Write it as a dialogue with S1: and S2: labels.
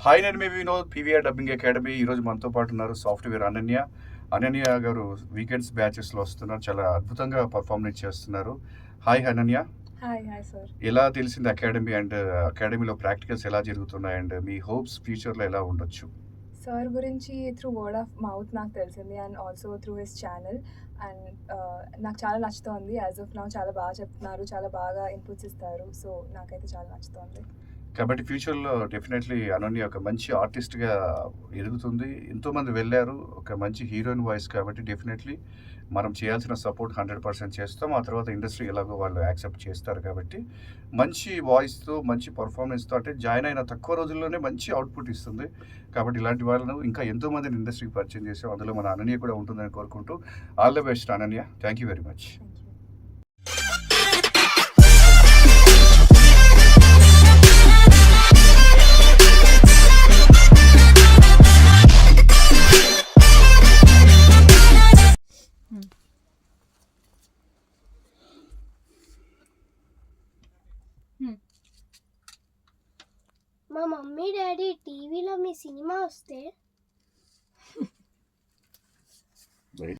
S1: Hi, నేను మీ Vinod, PVR dubbing academy. ఈరోజు మనతో పాటు ఉన్నారు సాఫ్ట్వేర్ అనన్య. అనన్య గారు వీకెండ్స్ బ్యాచెస్లో వస్తున్నారు, చాలా అద్భుతంగా పర్ఫార్మెన్స్ చేస్తున్నారు. హాయ్ అనన్య.
S2: Hi sir.
S1: ఎలా తెలిసింది అకాడమీ అండ్ అకాడమీలో ప్రాక్టికల్స్ ఎలా జరుగుతున్నాయి అండ్ మీ హోప్స్ ఫ్యూచర్లో ఎలా ఉండొచ్చు?
S2: సార్ గురించి త్రూ వర్డ్ ఆఫ్ మౌత్ నాకు తెలిసింది and also through his channel. And నాకు చాలా నచ్చుతోంది. యాజ్ ఆఫ్ నౌ చాలా బాగా చెప్తున్నారు, చాలా బాగా ఇన్పుట్స్ ఇస్తారు. సో నాకైతే చాలా నచ్చుతోంది.
S1: కాబట్టి ఫ్యూచర్లో డెఫినెట్లీ అనన్య ఒక మంచి ఆర్టిస్ట్గా ఎదుగుతుంది. ఎంతోమంది వెళ్ళారు, ఒక మంచి హీరోయిన్ వాయిస్. కాబట్టి డెఫినెట్లీ మనం చేయాల్సిన సపోర్ట్ 100% చేస్తాం. ఆ తర్వాత ఇండస్ట్రీ ఎలాగో వాళ్ళు యాక్సెప్ట్ చేస్తారు. కాబట్టి మంచి వాయిస్తో, మంచి పర్ఫార్మెన్స్తో, అంటే జాయిన్ అయిన తక్కువ రోజుల్లోనే మంచి అవుట్పుట్ ఇస్తుంది. కాబట్టి ఇలాంటి వాళ్ళను ఇంకా ఎంతోమందిని ఇండస్ట్రీకి పరిచయం చేసాం. అందులో మన అనన్య కూడా ఉంటుందని కోరుకుంటూ all the best Ananya. Thank you very much.
S2: Thank you.
S3: మా మమ్మీ డాడీ టీవీలో మీ సినిమా వస్తే